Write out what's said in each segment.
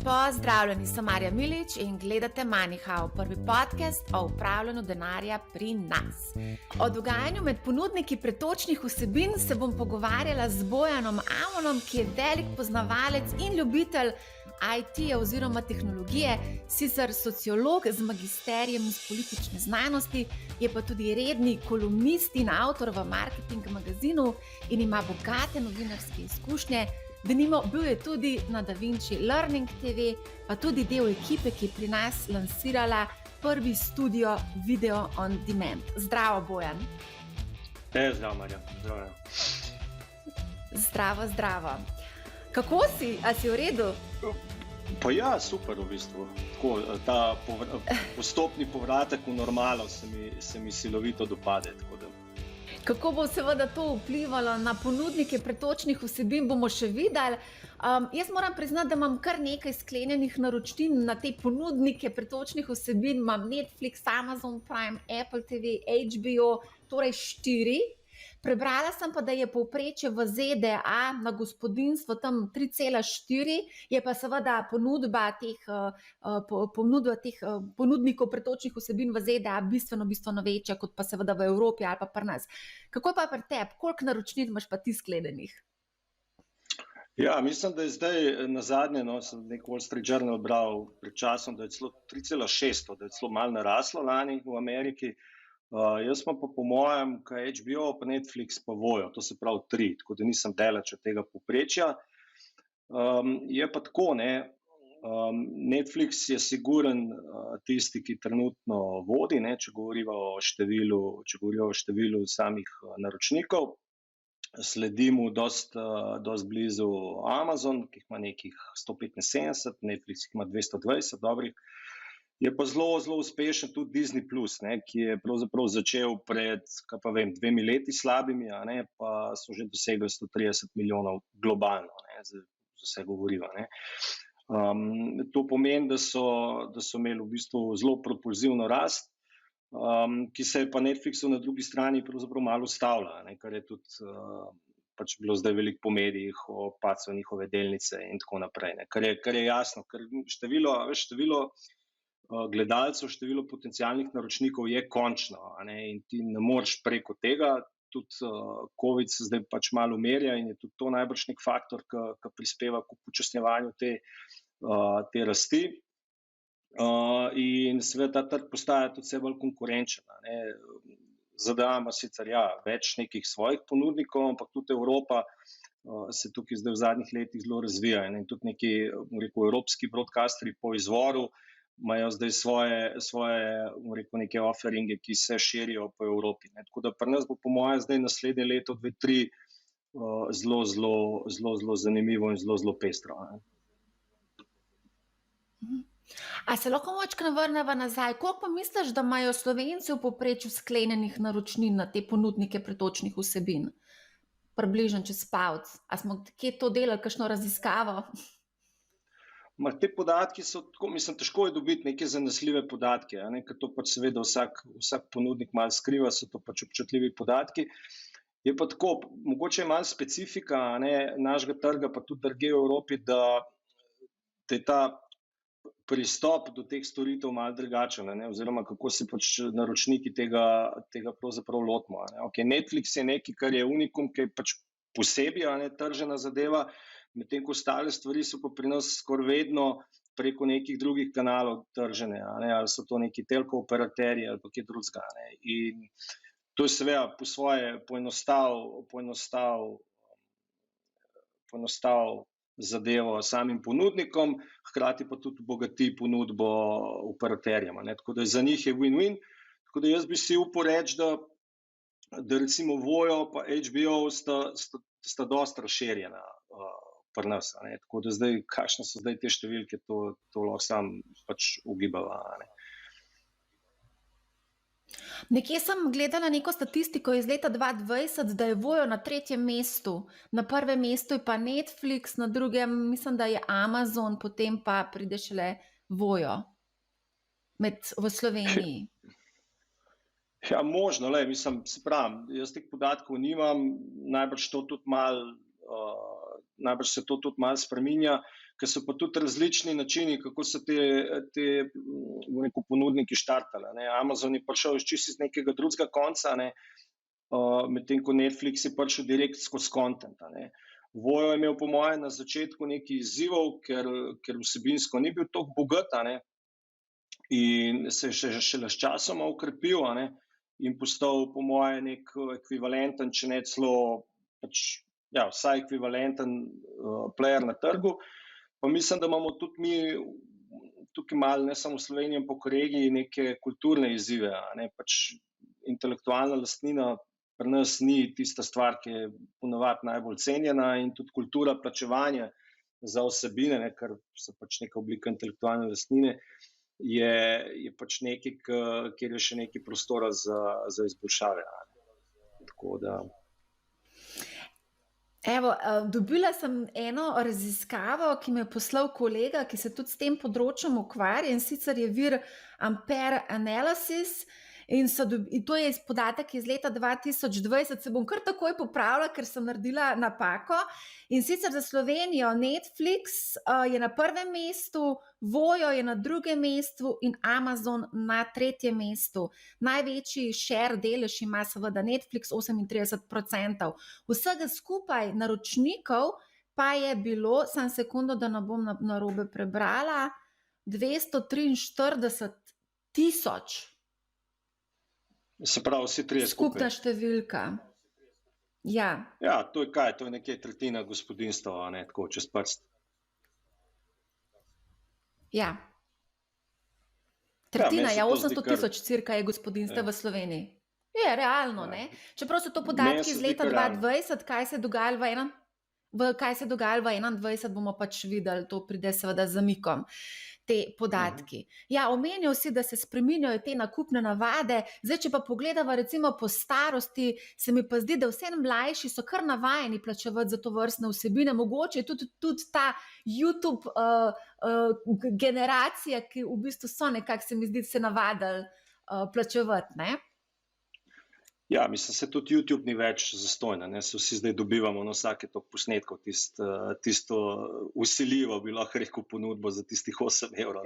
Pozdravljeni, sem Marja Milič in gledate MoneyHow, prvi podcast o upravljanju denarja pri nas. O dogajanju med ponudniki pretočnih vsebin se bom pogovarjala z Bojanom Amonom, ki je velik poznavalec in ljubitelj IT oziroma tehnologije, sicer sociolog z magisterijem iz politične znanosti, je pa tudi redni kolumnist in avtor v Marketing magazinu in ima bogate novinarske izkušnje. Denimo, bil je tudi na DaVinci Learning TV, pa tudi del ekipe, ki je pri nas lansirala prvi studio Video on Demand. Zdravo, Bojan. Zdravo, Marja. Zdravo. Kako si? A si v redu? Pa ja, super v bistvu. Tako, ta postopni povratek v normalo se mi silovito dopade. Kako bo seveda to vplivalo na ponudnike pretočnih vsebin, bomo še videli. Jaz moram priznati, da imam kar nekaj sklenjenih naročnin na te ponudnike pretočnih vsebin. Imam Netflix, Amazon Prime, Apple TV, HBO, torej 4. Prebrala sem pa, da je povprečje v ZDA na gospodinjstvo tam 3,4, je pa seveda ponudba teh ponudnikov pretočnih vsebin v ZDA bistveno večja kot pa seveda v Evropi ali pa pri nas. Kako pa pri tebi? Koliko naročnin imaš pa ti sklenjenih? Ja, mislim, da je zdaj na zadnje, sem nek Wall Street Journal bral pred časom, da je celo 3,6, da je celo malo naraslo lani v Ameriki. Jaz pa po mojem, kaj HBO, pa Netflix, pa Voyo, to se pravi 3, tako da nisem daleč od tega povprečja. Je pa tako, Netflix je siguren tisti, ki trenutno vodi, če govorijo o številu samih naročnikov. Sledi mu dost blizu Amazon, ki ima nekih 175, Netflix ima 220 dobrih. Je pa zelo uspešen tudi Disney+, ki je pravzaprav začel pred, 2 leti slabimi, pa so že dosegli 130 milijonov globalno, za vse govorijo. To pomeni, da so imeli v bistvu zelo propulzivno rast, ki se je pa Netflixu na drugi strani pravzaprav malo ustavila, kar je tudi bilo zdaj veliko po medijih o padcu njihove delnice in tako naprej. Kar je jasno, ker število gledalcev, število potencialnih naročnikov je končno, in ti ne moreš preko tega, tudi COVID se zdaj malo umirja in je tudi to najbrž nek faktor, ki prispeva k upočasnjevanju te rasti. In seveda ta trg postaja tudi vse bolj konkurenčen. ZDA ima sicer več nekih svojih ponudnikov, ampak tudi Evropa se tukaj zdaj v zadnjih letih zelo razvija in tudi neki, evropski broadcasterji po izvoru imajo zdaj svoje neke offeringe, ki se širijo po Evropi. Tako da pri nas bo po moje zdaj naslednje leto, 2-3 zelo zanimivo in zelo pestro. A se lahko močkrat vrneva nazaj? Koliko pa misliš, da imajo Slovenci v povprečju sklenjenih naročnin na te ponudnike pretočnih vsebin? Približno čez palec. A smo kje to delali, kakšno raziskavo? Te podatki so tako, težko je dobiti neke zanesljive podatke, ker to seveda vsak ponudnik malo skriva, so to občutljivi podatki. Je pa tako, mogoče je malo specifika našega trga, pa tudi drugje v Evropi, da je ta pristop do teh storitev malo drugačen, oziroma kako se naročniki tega pravzaprav lotimo. Netflix je nekaj, kar je unikum, ki je posebej tržena zadeva, medtem ko ostale stvari so pa pri nas skoraj vedno preko nekih drugih kanalov tržene, ali so to neki telko operaterji ali pa kaj drugega. In to je seveda po svoje poenostav zadevo samim ponudnikom, hkrati pa tudi bogati ponudbo operaterjem. Tako da za njih je win-win. Tako da jaz bi si upal reči, da recimo Voyo pa HBO sta dosti razširjena pri nas. Tako da zdaj, kakšne so zdaj te številke, to lahko sam ugibava. Nekje sem gledala neko statistiko iz leta 2020, da je Voyo na 3. mestu. Na 1. mestu je pa Netflix, na 2. mislim, da je Amazon, potem pa pride šele Voyo v Sloveniji. Ja, možno, se pravim, jaz teh podatkov nimam, najbrž se to tudi malo spreminja, ker so pa tudi različni načini, kako so te ponudniki štartali. Amazon je prišel čisto iz nekega drugega konca, medtem ko Netflix je prišel direkt skozi content. Voyo je imel po mojem na začetku nekaj izzivov, ker vsebinsko ni bil tako bogat, in se je šele s časoma okrepil, in postal po mojem nek ekvivalenten, če ne celo vsaj ekvivalenten player na trgu. Pa mislim, da imamo tudi mi tukaj malo, ne samo v Sloveniji, ampak v regiji, neke kulturne izzive. Intelektualna lastnina pri nas ni tista stvar, ki je ponavadi najbolj cenjena, in tudi kultura plačevanja za vsebine, kar so neka oblika intelektualne lastnine, je nekaj, kjer je še nekaj prostora za izboljšave. Tako da... Evo, dobila sem eno raziskavo, ki me je poslal kolega, ki se tudi s tem področjem ukvarja, in sicer je vir Ampere Analysis, in to je podatek iz leta 2020, se bom kar takoj popravila, ker sem naredila napako. In sicer za Slovenijo Netflix je na prvem mestu, Voyo je na drugem mestu in Amazon na tretjem mestu. Največji share delež ima seveda Netflix, 38%. Vsega skupaj naročnikov pa je bilo, samo sekundo, da ne bom narobe prebrala, 243 tisoč. Se pravi, vsi trije skupaj. Skupna številka. Ja. Ja, to je kaj? To je nekaj tretjina gospodinstva, tako čez prst. Ja. Tretjina, 800 tisoč cirka je gospodinstva v Sloveniji. Je realno, ne? Čeprav so to podatki iz leta 2020, kaj se je dogajalo v 2021, bomo pač videli, to pride seveda z zamikom, te podatki. Ja, omenil si, da se spreminjajo te nakupne navade. Zdaj, če pa pogledava recimo po starosti, se mi pa zdi, da vse mlajši so kar navajeni plačevati za to vrstne vsebine. Mogoče tudi ta YouTube generacija, ki v bistvu so nekako, se mi zdi, se navadili plačevati, ne? Ja, mislim, se tudi YouTube ni več zastojna, se vsi zdaj dobivamo na vsake toliko posnetkov, tisto vsiljivo bi lahko rekel ponudbo za tistih 8 evrov.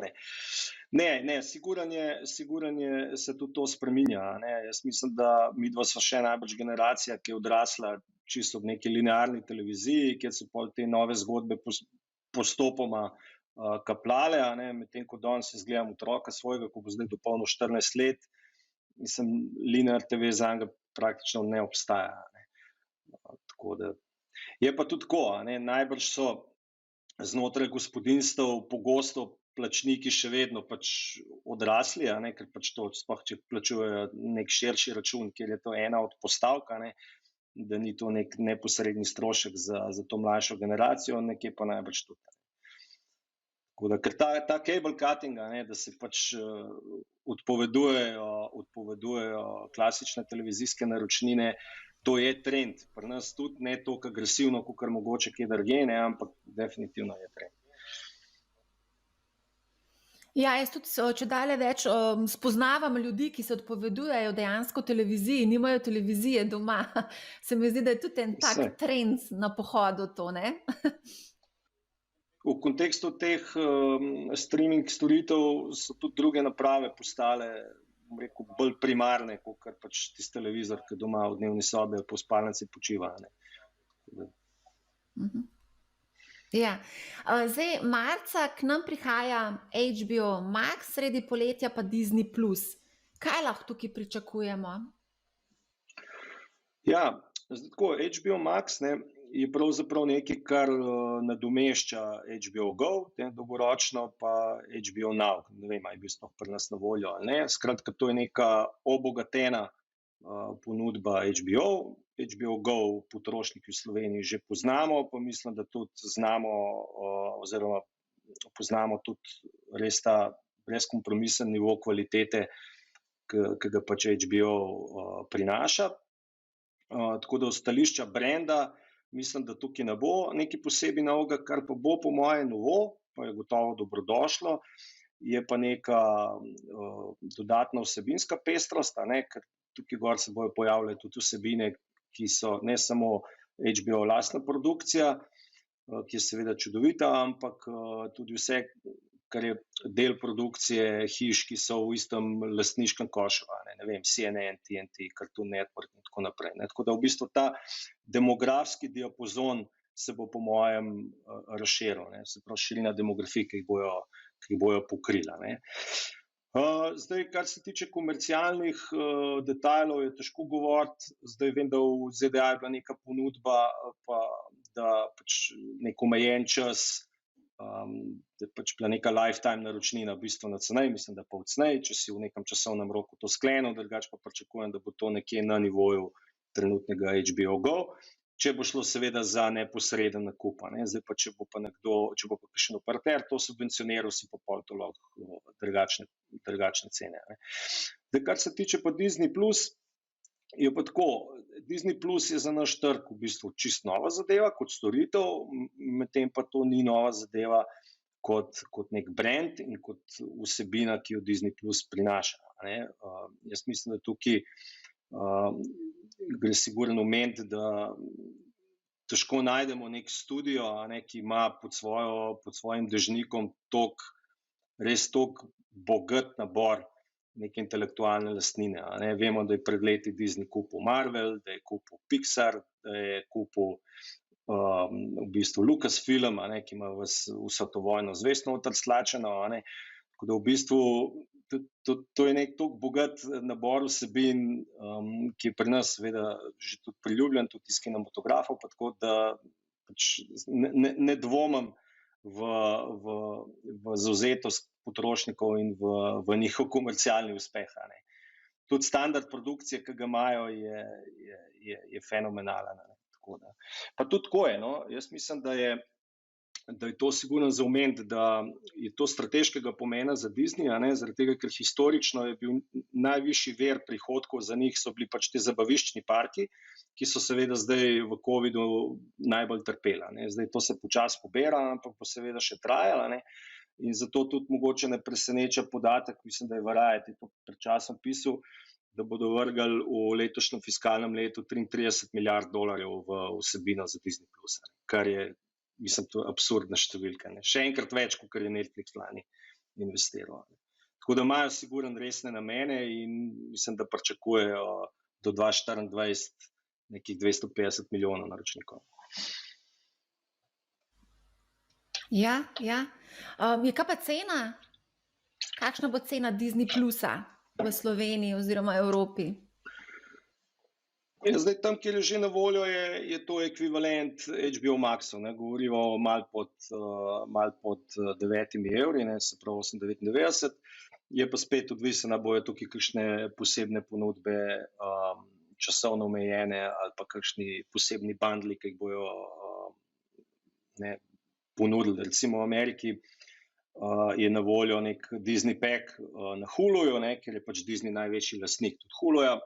Ne, siguranje se tudi to spreminja. Jaz mislim, da midva sva še najbrž generacija, ki je odrasla čisto ob neki linearni televiziji, kjer so pol te nove zgodbe postopoma kapljale, medtem ko danes izgledam otroka svojega, ko bo zdaj dopolnil 14 let, mislim, linear TV zanj praktično ne obstaja. Tako da, je pa tudi tako, najbrž so znotraj gospodinjstev pogosto plačniki še vedno pač odrasli, ker pač to sploh, če plačujejo nek širši račun, kjer je to ena od postavk, da ni to nek neposredni strošek za to mlajšo generacijo, nekje pa najbrž tudi. Tako da, ker ta cable cutting, da se pač odpovedujejo klasične televizijske naročnine, to je trend. Pri nas tudi ne toliko agresivno, kakor mogoče kje drugje, ampak definitivno je trend. Ja, jaz tudi čedalje več spoznavam ljudi, ki se odpovedujejo dejansko televiziji, nimajo televizije doma. Se mi zdi, da je tudi en tak trend na pohodu to, ne? V kontekstu teh streaming storitev so tudi druge naprave postale, bom rekel, bolj primarne, kot pač tisti televizor, ki doma v dnevni sobi ali po spalnici počiva. Ja. Zdaj, marca k nam prihaja HBO Max, sredi poletja pa Disney+. Kaj lahko tukaj pričakujemo? Ja, tako, HBO Max, je pravzaprav nekaj, kar nadomešča HBO Go, dolgoročno pa HBO Now. Ne vem, ali je bil sploh pri nas na voljo ali ne. Skratka, to je neka obogatena ponudba HBO. HBO Go potrošniki v Sloveniji že poznamo, pa mislim, da tudi znamo oziroma poznamo tudi res ta brezkompromisen nivo kvalitete, ki ga pač HBO prinaša. Tako da v stališča brenda mislim, da tukaj ne bo nekaj posebej novega, kar pa bo po moje novo, pa je gotovo dobrodošlo, je pa neka dodatna vsebinska pestrost, ker tukaj gor se bojo pojavljale tudi vsebine, ki so ne samo HBO lastna produkcija, ki je seveda čudovita, ampak tudi vse, kar je del produkcije hiš, ki so v istem lastniškem košu, ne vem, CNN, TNT, Cartoon Network in tako naprej. Ne. Tako da v bistvu ta demografski diapazon se bo po mojem razširil, ne. Se pravi širina demografij, ki jih bojo pokrila. Ne. Zdaj, kar se tiče komercialnih detajlov, je težko govoriti. Zdaj vem, da v ZDA je bila neka ponudba, pa da pač nek omejen čas, da je pač bila neka lifetime naročnina bistveno cenej, mislim, da pa cenej, če si v nekem časovnem roku to sklenil, drugače pa pričakujem, da bo to nekje na nivoju trenutnega HBO Go. Če bo šlo seveda za neposreden nakup, ne. Zdaj pa, če bo pa kakšen operater to subvencioniral, si pa pol to lahko drugačne cene. Ne. Zdaj, kar se tiče pa Disney Plus, je pa tako, Disney Plus je za naš trg v bistvu čisto nova zadeva kot storitev, medtem pa to ni nova zadeva kot nek brand in kot vsebina, ki jo Disney Plus prinaša. Ne. Jaz mislim, da tukaj gre sigurno omeniti, da težko najdemo nek studio, ki ima pod svojim dežnikom res toliko bogat nabor neke intelektualne lastnine. Ne. Vemo, da je pred leti Disney kupil Marvel, da je kupil Pixar, da je kupil v bistvu Lucasfilm, ki ima vso to vojno zvezd noter stlačeno. Tako da v bistvu to je nek toliko bogat nabor vsebin, ki je pri nas seveda že tudi priljubljen, tudi iz kinematografov, pa tako da pač ne dvomim v zavzetost potrošnikov in v njihov komercialni uspeh. Tudi standard produkcije, ki ga imajo, je fenomenalen. Tako da. Pa tudi tako je, no? Jaz mislim, da je to sigurno za omeniti, da je to strateškega pomena za Disney, zaradi tega, ker historično je bil najvišji vir prihodkov za njih so bili pač te zabaviščni parki, ki so seveda zdaj v covidu najbolj trpela. Zdaj to se počasi pobira, ampak bo seveda še trajalo. In zato tudi mogoče ne preseneča podatek, mislim, da je Variety to pred časom pisal, da bodo vrgali v letošnjem fiskalnem letu 33 milijard dolarjev v vsebino za Disney Plus, kar je, mislim, to absurdna številka. Še enkrat več, kot je Netflix lani investiral. Tako da imajo sigurno resne namene in mislim, da pričakujejo do 2024 nekih 250 milijonov naročnikov. Ja. Kaj pa cena? Kakšna bo cena Disney Plusa v Sloveniji oziroma Evropi? Zdaj, tam, kjer je že na voljo, je to ekvivalent HBO Maxu. Govorimo malo pod 9 evri, se pravi 8,99. Je pa spet odvisno, da bojo tukaj kakšne posebne ponudbe, časovno omejene ali pa kakšni posebni bundli, ki jih bojo ponudili. Recimo v Ameriki je na voljo nek Disney Pack na Huluju, ker je pač Disney največji lastnik tudi Huluja.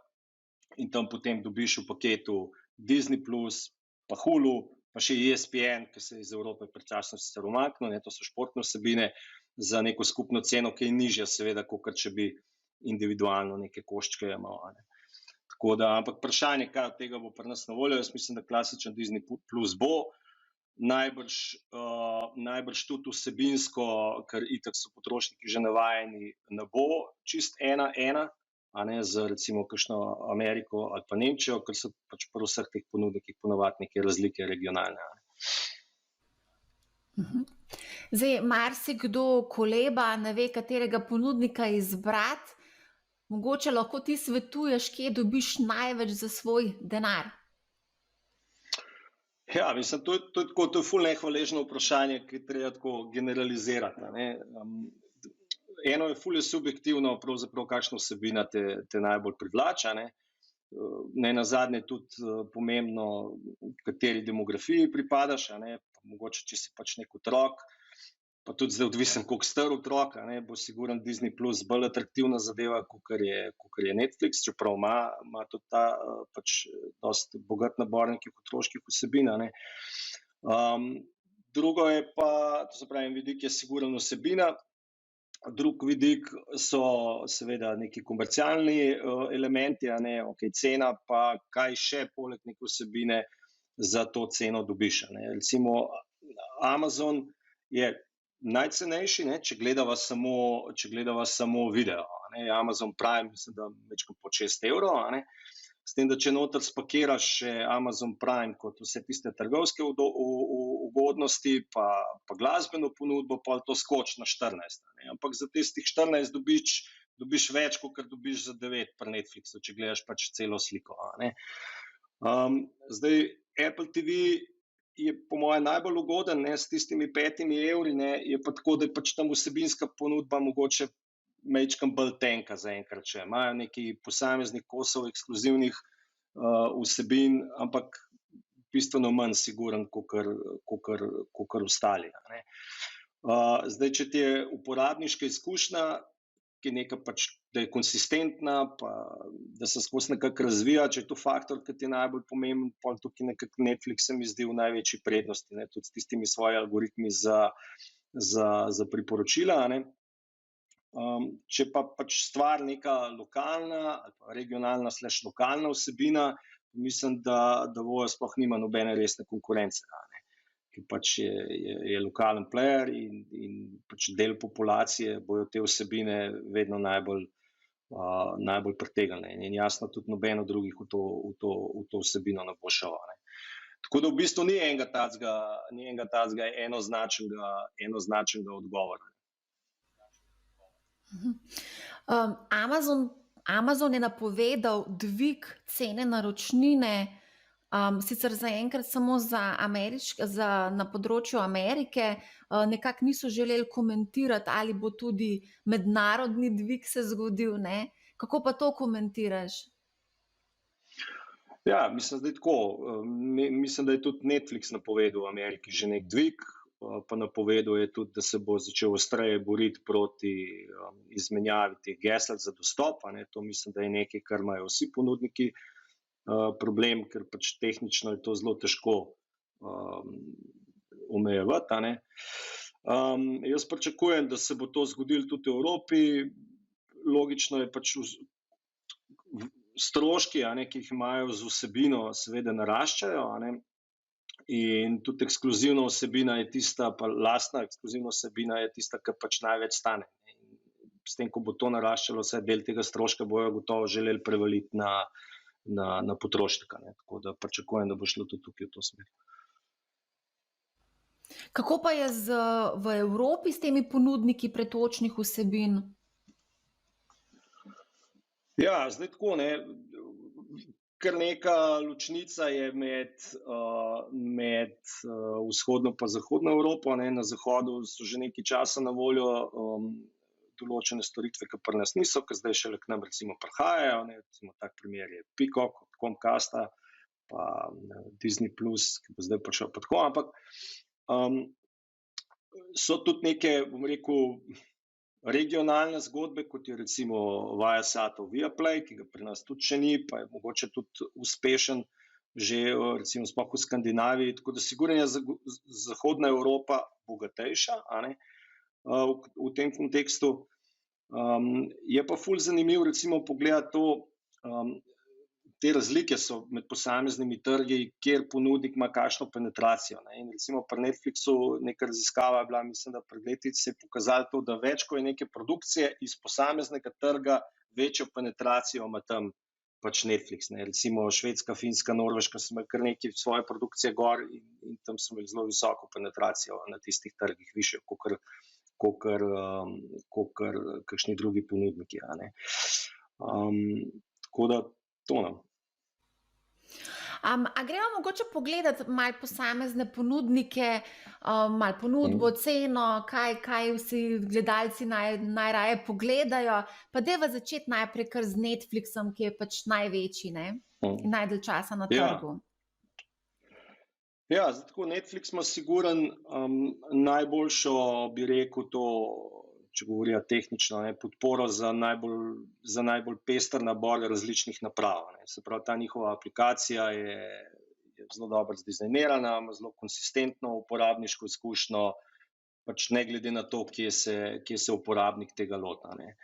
In tam potem dobiš v paketu Disney Plus, pa Hulu, pa še ESPN, ki se je iz Evrope predčasno sicer umaknil, to so športne vsebine za neko skupno ceno, ki je nižja seveda, kot če bi individualno neke koščke imel. Tako da, ampak vprašanje, kaj od tega bo pri nas na voljo, jaz mislim, da klasičen Disney Plus bo, najbrž tudi vsebinsko, ker itak so potrošniki že navajeni, ne bo čist ena, z recimo kakšno Ameriko ali pa Nemčijo, ker so pač pri vseh teh ponudnikih ponavadi neke razlike regionalne. Zdaj, marsikdo koleba, ne ve, katerega ponudnika izbrati. Mogoče lahko ti svetuješ, kje dobiš največ za svoj denar? Ja, mislim, to je ful nehvaležno vprašanje, ki je treba tako generalizirati. Eno je ful subjektivno, pravzaprav kakšna vsebina te najbolj privlača. Nenazadnje tudi pomembno, kateri demografiji pripadaš. Mogoče, če si pač nek otrok, pa tudi zdaj odvisen, koliko star otrok, bo sigurno Disney Plus bolj atraktivna zadeva, kakor je Netflix, čeprav ima tudi ta pač dosti bogat nabor nekih otroških vsebin. Drugo je pa, to se pravi, en vidik je sigurno vsebina, drug vidik so seveda neki komercialni elementi, cena, pa kaj še poleg neke vsebine za to ceno dobiš. Recimo, Amazon je najcenejši, ne, če gledava samo video. Ne. Amazon Prime, mislim, da več kot po 6 evrov. Ne. S tem, da če noter spakiraš še Amazon Prime kot vse tiste trgovske ugodnosti, pa glasbeno ponudbo, pa to skoči na 14. Ne. Ampak za tistih 14 dobiš več, kot dobiš za 9 pri Netflixu, če gledaš pač celo sliko. Ne. Zdaj, Apple TV je po mojem najbolj ugoden, ne, s tistimi 5 evri, ne, je pa tako, da je pač tam vsebinska ponudba mogoče majčkeno bolj tenka zaenkrat še. Imajo nekaj posameznih kosov ekskluzivnih vsebin, ampak bistveno manj siguren, kakor ostali. Ne. Zdaj, če ti je uporabniška izkušnja, ki je neka pač, da je konsistentna, pa da se skozi nekako razvija, če je to faktor, ki ti je najbolj pomemben, pol tukaj nekako Netflix se mi zdi v največji prednosti, ne, tudi s tistimi svojimi algoritmi za priporočila, ne. Če pa pač stvar neka lokalna ali pa regionalna / lokalna vsebina, mislim, da Voyo sploh nima nobene resne konkurence, ne. Ki pač je lokalen player in pač del populacije bojo te vsebine vedno najbolj pritegnile. In jasno, tudi nobeno drugih v to vsebino ne bo šel, ne. Tako da v bistvu ni enega tacga enoznačnega odgovora. Amazon je napovedal dvig cene naročnine, sicer zaenkrat samo na področju Amerike, nekako niso želeli komentirati, ali bo tudi mednarodni dvig se zgodil, ne? Kako pa to komentiraš? Ja, mislim, da je tako. Mislim, da je tudi Netflix napovedal v Ameriki že nek dvig, pa napovedal je tudi, da se bo začel ostreje boriti proti izmenjavi teh gesel za dostop. Ne. To mislim, da je nekaj, kar imajo vsi ponudniki problem, ker pač tehnično je to zelo težko omejevati. Ne. Jaz pričakujem, da se bo to zgodilo tudi v Evropi. Logično je pač stroški, ki jih imajo z vsebino, seveda naraščajo, ne. In tudi ekskluzivna vsebina je tista, pa lastna ekskluzivna vsebina je tista, ki pač največ stane. In s tem, ko bo to naraščalo, vsaj del tega stroška bojo gotovo želeli prevaliti na potrošnika, ne. Tako da pričakujem, da bo šlo tudi tukaj v to smer. Kako pa je v Evropi s temi ponudniki pretočnih vsebin? Ja, zdaj tako, ne. Kar neka ločnica je med vzhodno pa zahodno Evropo, ne. Na zahodu so že nekaj časa na voljo določene storitve, ki pri nas niso, ki zdaj šele k nam recimo prihajajo, ne. Recimo tak primer je Peacock od Comcasta, pa Disney+, ki bo zdaj prišel pa tako, ampak so tudi neke, bom rekel, regionalne zgodbe, kot je recimo Viasatov Viaplay, ki ga pri nas tudi še ni, pa je mogoče tudi uspešen že recimo sploh v Skandinaviji, tako da sigurno je zahodna Evropa bogatejša, a ne, v tem kontekstu. Je pa ful zanimivo recimo pogledati to, te razlike so med posameznimi trgi, kjer ponudnik ima kakšno penetracijo, ne. In recimo pri Netflixu neka raziskava je bila, mislim, da pred leti se je pokazalo to, da več, ko je neke produkcije iz posameznega trga, večjo penetracijo ima tam pač Netflix, ne. Recimo Švedska, Finska, Norveška so imeli kar nekaj svoje produkcije gor in tam so imeli zelo visoko penetracijo na tistih trgih, višjo, kakor kakšni drugi ponudniki, a ne. Tako da to, no. A gremo mogoče pogledati malo posamezne ponudnike, malo ponudbo, ceno, kaj vsi gledalci najraje pogledajo, pa dajva začeti najprej kar z Netflixom, ki je pač največji, ne, in najdlje časa na trgu. Ja, zdaj tako, Netflix ima sigurno najboljšo, bi rekel to, če govorijo tehnično, ne, podporo za najbolj pester nabor različnih naprav, ne. Se pravi, ta njihova aplikacija je zelo dobro zdizajnirana, ima zelo konsistentno uporabniško izkušnjo, pač ne glede na to, kje se uporabnik tega lota, ne.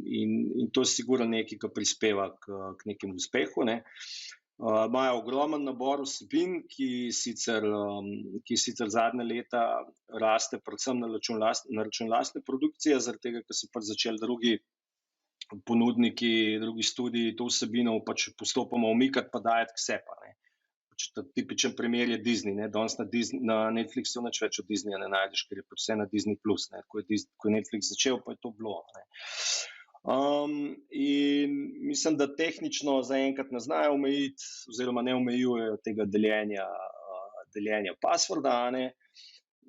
In to je sigurno nekaj, kar prispeva k nekemu uspehu, ne. Imajo ogromen nabor vsebin, ki sicer zadnja leta raste predvsem na račun lastne produkcije, zaradi tega, ker so pač začeli drugi ponudniki, drugi studiji to vsebino pač postopoma umikati pa dajati k sebi, ne. Pač tipičen primer je Disney, ne. Danes na Netflixu nič več od Disneyja ne najdeš, ker je pač vse na Disney plus, ne. Ko je Netflix začel, pa je to bilo, ne. In mislim, da tehnično zaenkrat ne znajo omejiti oziroma ne omejujejo tega deljenja passworda, ne.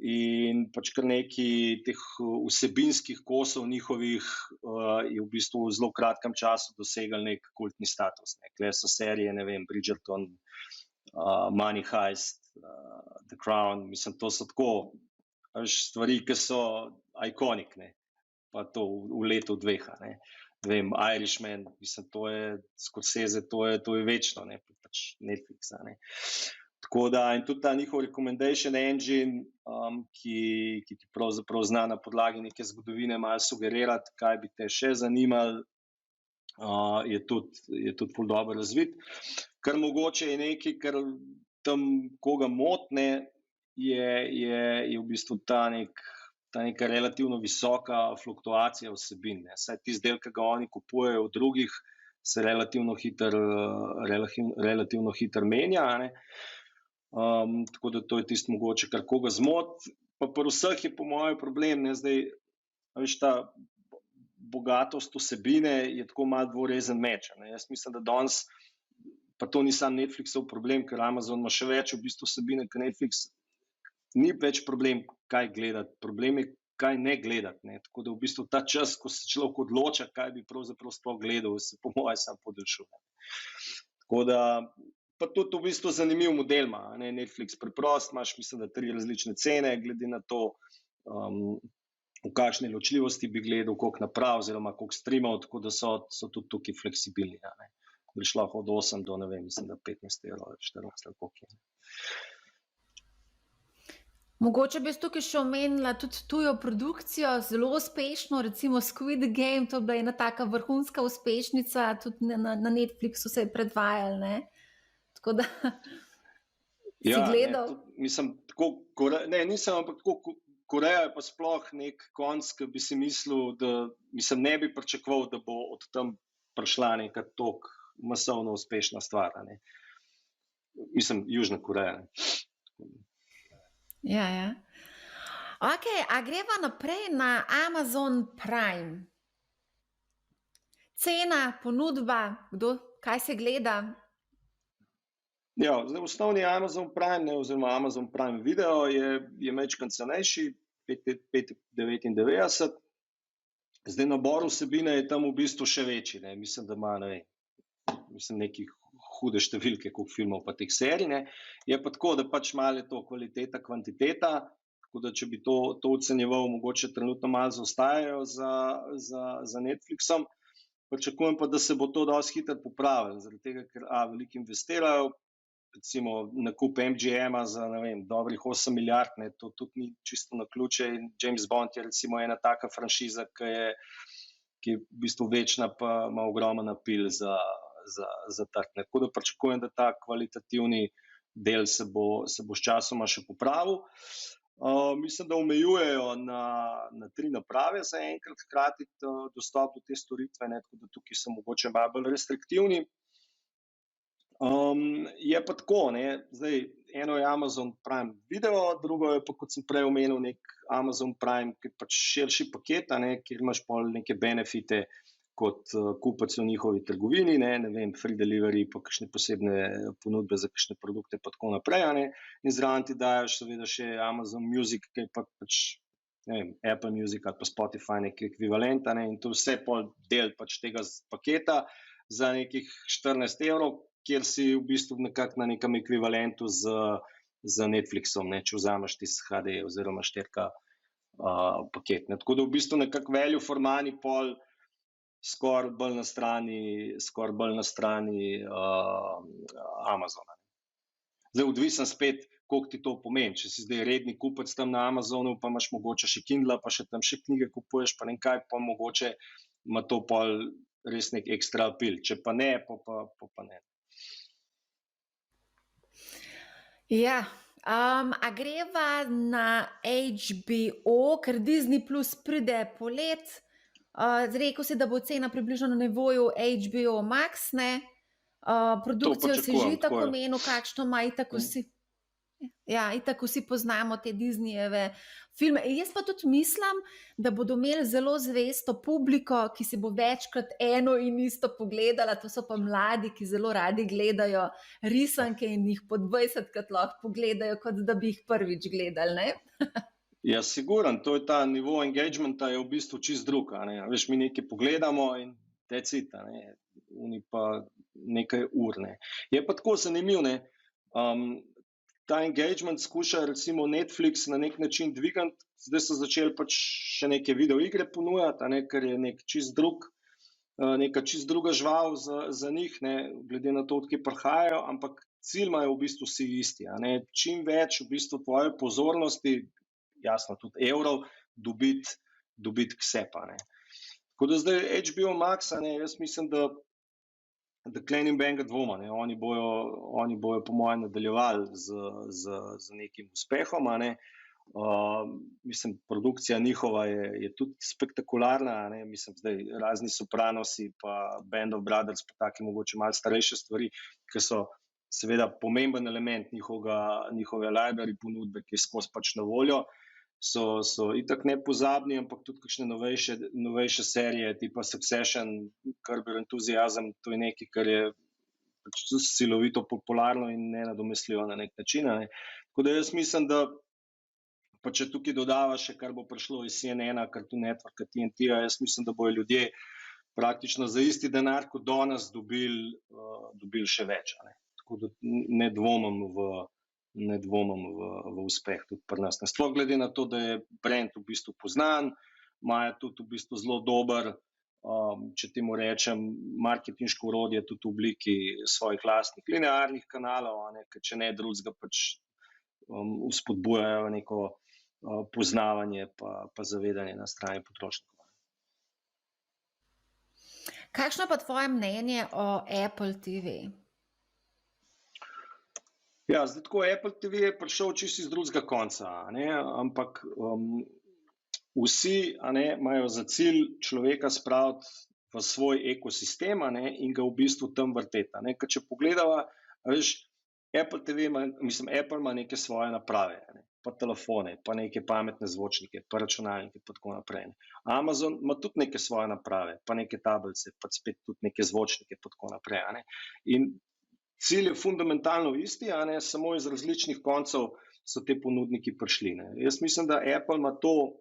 In pač kar nekaj teh vsebinskih kosov njihovih je v bistvu v zelo kratkem času dosegli nek kultni status, ne. Tule so serije, ne vem, Bridgerton, Money Heist, The Crown, mislim, to so tako stvari, ki so iconic, ne. Pa to v letu dveh, ne. Ne vem, Irishman, mislim, to je Scorsese, to je večno, ne, pač Netflix, ne. Tako da, in tudi ta njihov recommendation engine, ki ti pravzaprav zna na podlagi neke zgodovine malo sugerirati, kaj bi te še zanimalo, je tudi ful dobro razvit. Kar mogoče je nekaj, kar tam koga motne, je v bistvu ta neka relativno visoka fluktuacija vsebin, ne. Saj tisti del, ki ga oni kupujejo od drugih, se relativno hitro menja, ne. Tako da to je tisto mogoče, kar koga zmoti, pa pri vseh je po mojem problem, ne, zdaj, a veš, ta bogatost vsebine je tako malo dvorezen meč, ne. Jaz mislim, da danes, pa to ni samo Netflixov problem, ker Amazon ima še več v bistvu vsebine kot Netflix, ni več problem, kaj gledati, problem je, kaj ne gledati, ne. Tako da v bistvu ta čas, ko se človek odloča, kaj bi pravzaprav sploh gledal, se po mojem samo podaljšuje. Tako da, pa tudi v bistvu zanimiv model ima, ne. Netflix preprost, imaš, mislim, da 3 različne cene, glede na to, v kakšni ločljivosti bi gledal, koliko naprav oziroma koliko streamov, tako da so tudi tukaj fleksibilni, ne. Bi šlo od 8 do, ne vem, mislim, da 15 €, 14 ali koliko je. Mogoče bi jaz tukaj še omenila tudi tujo produkcijo, zelo uspešno, recimo Squid Game, to je bila ena taka vrhunska uspešnica, tudi na Netflixu se je predvajalo, ne. Tako da si gledal? Ne, mislim, tako, ne, nisem, ampak tako, Koreja je pa sploh nek konc, ki bi si mislil, da, mislim, ne bi pričakoval, da bo od tam prišla neka toliko masovno uspešna stvar, ne. Mislim, Južna Koreja. Ja. Okej, a greva naprej na Amazon Prime? Cena, ponudba, kaj se gleda? Ja, zdaj osnovni Amazon Prime, ne, oziroma Amazon Prime Video je majčkeno cenejši, 5,99. Zdaj nabor vsebine je tam v bistvu še večji, ne. Mislim, da ima, ne vem, nekih hude številke, koliko filmov pa teh serij, ne. Je pa tako, da pač malo je to kvaliteta, kvantiteta, tako da če bi to ocenjeval, mogoče trenutno malo zaostajajo za Netflixom. Pričakujem pa, da se bo to dosti hitro popravilo, zaradi tega, ker veliko investirajo, recimo nakup MGM-a za, ne vem, dobrih 8 milijard, ne, to tudi ni čisto naključje, in James Bond je recimo ena taka franšiza, ki je v bistvu večna, pa ima ogromen apil za trg. Tako da pričakujem, da ta kvalitativni del se bo s časoma še popravil. Mislim, da omejujejo na 3 naprave zaenkrat hkrati dostop do te storitve, ne, tako da tukaj so mogoče malo bolj restriktivni. Je pa tako, ne, zdaj, eno je Amazon Prime Video, drugo je pa, kot sem prej omenil, nek Amazon Prime, ki je pač širši paket, ne, kjer imaš pol neke benefite kot kupec v njihovi trgovini, ne vem, free delivery, pa kakšne posebne ponudbe za kakšne produkte pa tako naprej, ne. In zraven ti daš seveda še Amazon Music, ki je pač, ne vem, Apple Music ali pa Spotify neki ekvivalent, ne, in to vse pol del pač tega paketa za nekih 14 €, kjer si v bistvu nekako na nekem ekvivalentu z Netflixom, ne, če vzameš tisti HD oziroma 4K paket, ne. Tako da v bistvu nekako value for money pol skoraj bolj na strani Amazona. Zdaj, odvisen spet, koliko ti to pomeni. Če si zdaj redni kupec tam na Amazonu, pa imaš mogoče še Kindla, pa še tam še knjige kupuješ, pa ne kaj, pa mogoče ima to pol res nek ekstra apil. Če pa ne, pa ne. Ja, a greva na HBO, ker Disney Plus pride polet. Rekel si, da bo cena približno na nivoju HBO Max, ne? To Produkcijo si že pričakujem, tako tako je. omenil, kakšno ima itak vsi. Ja, itak vsi poznamo te Disneyjeve filme. Jaz pa tudi mislim, da bodo imeli zelo zvesto publiko, ki si bo večkrat eno in isto pogledala. To so pa mladi, ki zelo radi gledajo risanke in jih po 20krat lahko pogledajo, kot da bi jih prvič gledali, ne? Ja, siguren, to je ta nivo engagementa je v bistvu čist drug, a ne. A veš, mi nekaj pogledamo in that's it, a ne. Oni pa nekaj ur, ne. Je pa tako zanimiv, ne, ta engagement skuša recimo Netflix na nek način dvigati, zdaj so začeli pač še neke videoigre ponujati, a ne, ker je nek čist drug, neka čist druga žval za njih, ne, glede na to, od kje prihajajo, ampak cilj imajo v bistvu vsi isti, a ne. Čim več v bistvu tvoje pozornosti, jasno tudi evrov, dobiti k sebi, a ne. Tako da zdaj HBO Max, a ne, jaz mislim, da tule ni nobenega dvoma, ne, oni bojo po mojem nadaljevali z nekim uspehom, a ne. Mislim, produkcija njihova je tudi spektakularna, a ne, mislim, zdaj razni Sopranosi pa Band of Brothers pa take mogoče malo starejše stvari, ki so seveda pomemben element njihove library ponudbe, ki je skozi pač na voljo, so itak nepozabni, ampak tudi kakšne novejše serije, tipa Succession, Curb Your Enthusiasm, to je nekaj, kar je pač silovito popularno in nenadomestljivo na nek način, a ne. Tako da jaz mislim, da pa če tukaj dodava še, kar bo prišlo iz CNN-a, Cartoon Networka, TNT-ja, jaz mislim, da bojo ljudje praktično za isti denar, kot danes dobili še več, a ne. Tako da ne dvomim v uspeh tudi pri nas. Sploh glede na to, da je brand v bistvu poznan, imajo tudi v bistvu zelo dober, če temu rečem, marketinško orodje tudi v obliki svojih lastnih linearnih kanalov, a ne, ker če ne drugega pač vzpodbujajo neko poznavanje pa zavedanje na strani potrošnikov. Kakšno pa tvoje mnenje o Apple TV? Ja, zdaj tako Apple TV je prišel čisto iz drugega konca, a ne, ampak vsi, a ne, imajo za cilj človeka spraviti v svoj ekosistem, a ne, in ga v bistvu tam vrteti, a ne. Ker če pogledava, a veš, Apple TV Apple ima neke svoje naprave, a ne, pa telefone, pa neke pametne zvočnike, pa računalnike, pa tako naprej, ne. Amazon ima tudi neke svoje naprave, pa neke tablice, pa spet tudi neke zvočnike, pa tako naprej, a ne. In cilj je fundamentalno isti, a ne, samo iz različnih koncev so te ponudniki prišli, ne. Jaz mislim, da Apple ima to,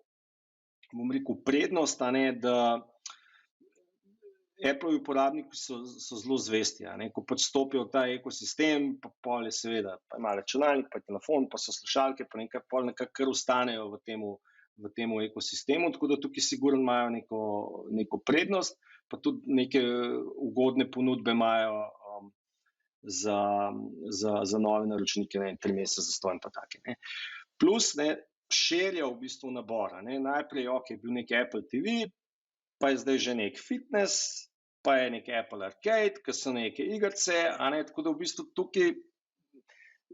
bom rekel, prednost, a ne, da Appleovi uporabniki so zelo zvesti, a ne, ko pač stopijo v ta ekosistem, pa pol je seveda, pa ima računalnik, pa telefon, pa so slušalke, pa nekaj pol nekako kar ostanejo v temu ekosistemu, tako da tukaj sigurno imajo neko prednost, pa tudi neke ugodne ponudbe imajo za nove naročnike, ne vem, 3 mesece zastonj pa take, ne. Plus, ne, širijo v bistvu nabor, a ne. Najprej, okej, bil neki Apple TV, pa je zdaj že nek fitness, pa je nek Apple Arcade, ke so neke igrice, a ne, tako da v bistvu tukaj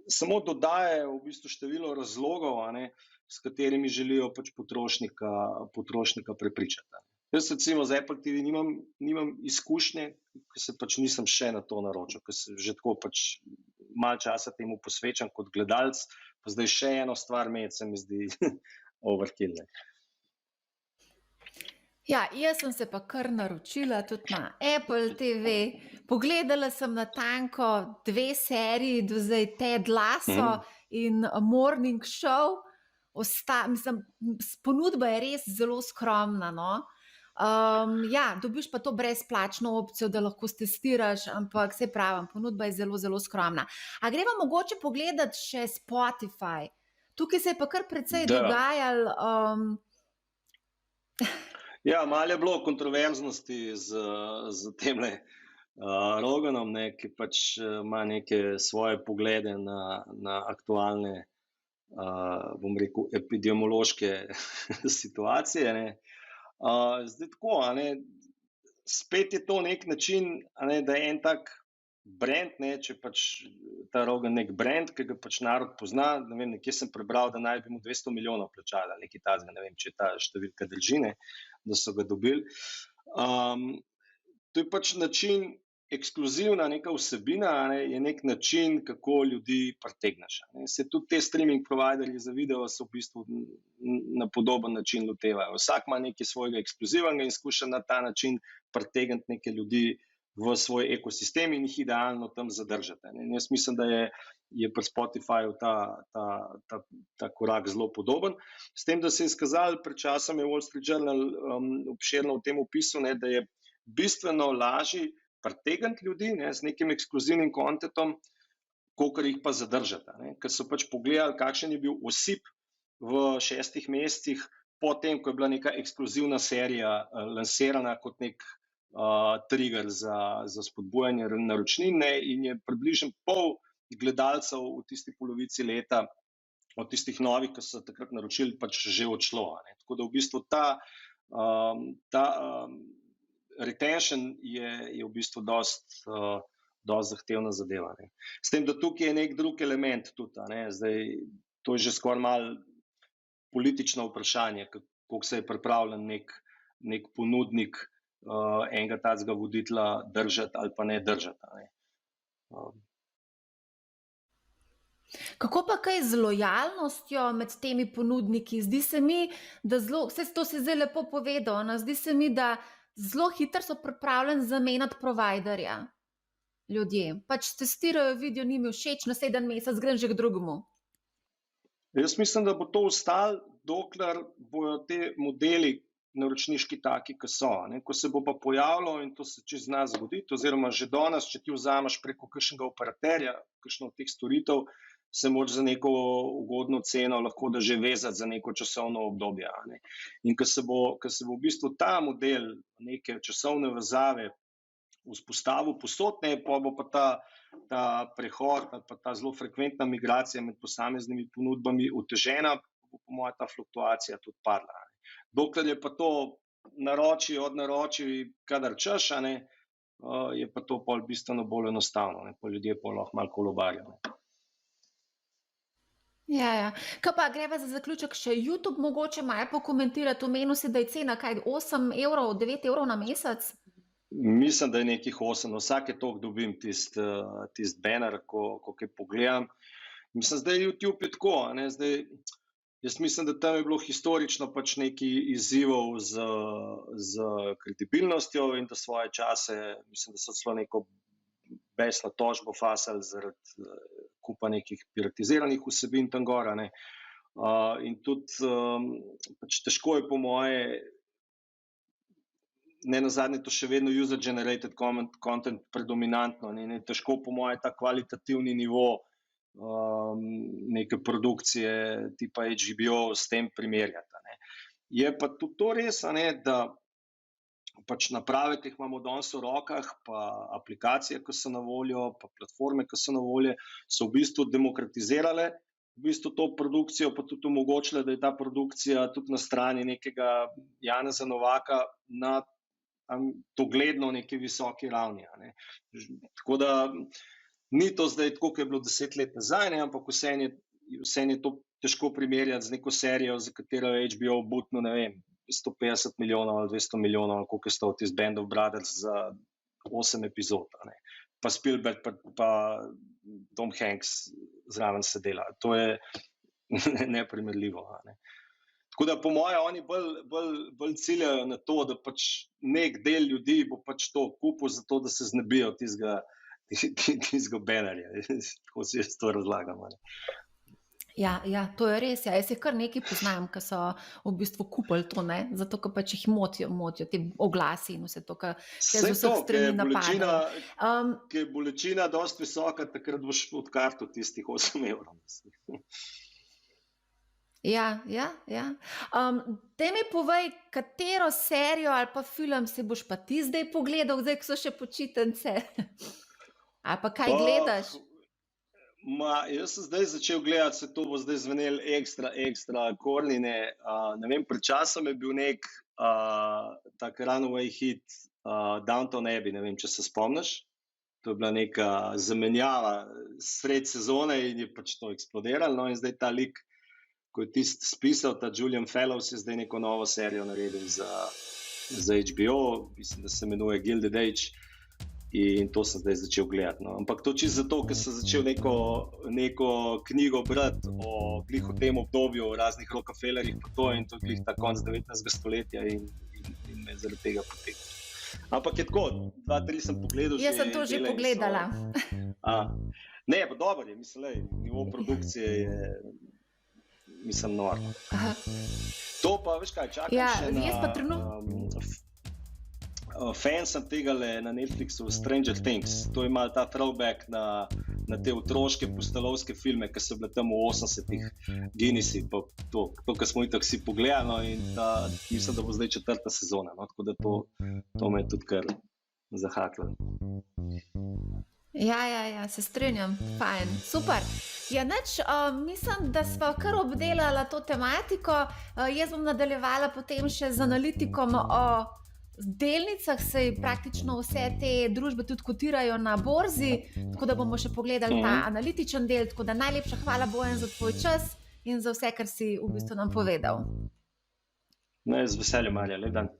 samo dodajajo v bistvu število razlogov, a ne, s katerimi želijo pač potrošnika prepričati, a ne. Jaz recimo z Apple TV nimam izkušnje, ker se pač nisem še na to naročil, ker se že tako pač malo časa temu posvečam kot gledalec, pa zdaj še eno stvar imeti, se mi zdi overkill, ne. Ja, jaz sem se pa kar naročila tudi na Apple TV. Pogledala sem natanko 2 seriji do zdaj, Ted Lasso in Morning Show. Mislim, ponudba je res zelo skromna, no. Ja, dobiš pa to brezplačno opcijo, da lahko stestiraš, ampak saj pravim, ponudba je zelo, zelo skromna. A greva mogoče pogledati še Spotify? Tukaj se je pa kar precej dogajalo. Ja, malo je bilo kontroverznosti z temle Roganom, ne, ki pač ima neke svoje poglede na aktualne, bom rekel, epidemiološke situacije, ne. Zdaj tako, a ne, spet je to neki način, a ne, da en tak brand, ne, če pač ta Rogan nek brand, ki ga pač narod pozna, ne vem, nekje sem prebral, da naj bi mu 200 milijonov plačali, nekaj takega, ne vem, če ta številka drži, ne, da so ga dobili. To je pač način, ekskluzivna neka vsebina, ne, je nek način, kako ljudi pritegneš. Se tudi te streaming providerji za video se v bistvu na podoben način lotevajo. Vsak ima nekaj svojega ekskluzivnega in skuša na ta način pritegniti neke ljudi v svoj ekosistem in jih idealno tam zadržati. In jaz mislim, da je pri Spotifyju ta korak zelo podoben. S tem, da se je izkazalo, pred časom je Wall Street Journal obširno v tem opisu, ne, da je bistveno lažje pritegniti ljudi, ne, z nekim ekskluzivnim kontentom, kolikor jih pa zadržati. Ker so pač pogledali, kakšen je bil osip v 6 mesecih, potem, ko je bila neka ekskluzivna serija lansirana kot nek trigger za spodbujanje naročnin, in je približno pol gledalcev v tisti polovici leta, od tistih novih, ki so takrat naročili, pač že odšlo. Tako da v bistvu ta retention je v bistvu dosti zahtevna zadeva. S tem, da tukaj je nek drug element tudi. Zdaj, to je že skoraj malo politično vprašanje, kako se je pripravljen nek ponudnik enega takega voditelja držati ali pa ne držati. Kako pa kaj z lojalnostjo med temi ponudniki? Zdi se mi, da vse to si zdaj lepo povedal, zdi se mi, da zelo hitro so pripravljeni zamenjati providerja. Ljudje pač testirajo video, ni mi všeč, naslednji mesec grem že k drugemu. Jaz mislim, da bo to ostalo, dokler bojo te modeli naročniški taki, ki so. Ko se bo pa pojavilo, in to se čez nas zgoditi, oziroma že danes, če ti vzameš preko kakšnega operaterja, kakšno od teh storitev, se moraš za neko ugodno ceno lahko da že vezati za neko časovno obdobje. In ko se bo v bistvu ta model neke časovne vezave vzpostavil posod, pa bo pa ta prehod, pa ta zelo frekventna migracija med posameznimi ponudbami otežena, bo po mojem ta fluktuacija tudi padla. Dokler je pa to od naroči, kadar češ, je pa to pol bistveno bolj enostavno, pa ljudje pa lahko malo kolobarjajo. Ja. Kaj pa greva za zaključek še YouTube mogoče malo pokomentirati? Omenil si, da je cena kaj 8 evrov, 9 evrov na mesec? Mislim, da je nekih 8. Vsake toliko dobim tisti banner, ko kaj pogledam. Mislim, zdaj YouTube je tako. Zdaj, jaz mislim, da tam je bilo historično pač nekaj izzivov z kredibilnostjo in da svoje čase, mislim, da so celo neko besno tožbo fasali zaradi kupa nekih piratiziranih vsebin tam gora. In tudi pač težko je po moje, ne nazadnje to še vedno user-generated content predominantno, težko po moje ta kvalitativni nivo neke produkcije tipa HBO s tem primerjati. Je pa tudi to res, da pač naprave, ki jih imamo danes v rokah, pa aplikacije, ki so na voljo, pa platforme, ki so na voljo, so v bistvu demokratizirale v bistvu to produkcijo, pa tudi omogočile, da je ta produkcija tudi na strani nekega Janeza Novaka na dogledno neki visoki ravni. Tako da ni to zdaj tako, kot je bilo 10 let nazaj, ampak vseeno je to težko primerjati z neko serijo, za katero je HBO butno, ne vem, 150 milijonov ali 200 milijonov, koliko je stal tisti Band of Brothers za 8 epizod. Pa Spielberg pa Tom Hanks zraven se dela. To je neprimerljivo. Tako da po moje oni bolj ciljajo na to, da pač nek del ljudi bo pač to kupil zato, da se znebijo tistega bannerja. Tako si jaz to razlagam. Ja, to je res. Jaz jih kar nekaj poznam, ki so v bistvu kupili to, zato ker pač jih motijo te oglasi in vse to, kar se z vseh strani napadajo. Ker je bolečina dosti visoka, takrat boš odkartal tistih 8 evrov. Ja. Daj mi povej, katero serijo ali pa film si boš pa ti zdaj pogledal, zdaj, ko so še počitnice? Ali pa kaj gledaš? Jaz sem zdaj začel gledati, se to bo zdaj zvenel ekstra kornine. Ne vem, pred časom je bil nek tak runaway hit Downton Abbey, ne vem, če se spomniš. To je bila neka zamenjava sred sezone in je pač to eksplodiralo. No, in zdaj ta lik, ko je tisti spisal, ta Julian Fellows, je zdaj neko novo serijo naredil za HBO, mislim, da se imenuje Gilded Age. In to sem zdaj začel gledati. No. Ampak to čisto zato, ker sem začel neko knjigo brati o tem obdobju, o raznih Rockefellerjih, in to je ta konc 19. stoletja in me zaradi tega potegnil. Ampak je tako, 2-3 sem pogledal. Jaz sem to že pogledala. Ne, pa dobro je, mislim, nivo produkcije je, mislim, nor. To pa, veš kaj, čakam še na... Jaz pa trenutno... Fan sem tega na Netflixu Stranger Things. To je malo ta throwback na te otroške pustolovske filme, ki so bile tam v 80-ih, Guinnessi, pa to, kar smo itak si pogledali, no, in mislim, da bo zdaj 4. sezona, no, tako da to me je tudi kar zahaklo. Ja, se strinjam, fajn, super. Ja, mislim, da sva kar obdelala to tematiko. Jaz bom nadaljevala potem še z analitikom o delnicah, saj praktično vse te družbe tudi kotirajo na borzi, tako da bomo še pogledali ta analitičen del, tako da najlepša hvala, Bojan, za tvoj čas in za vse, kar si v bistvu nam povedal. Ne, z veseljem, Marja, lep dan.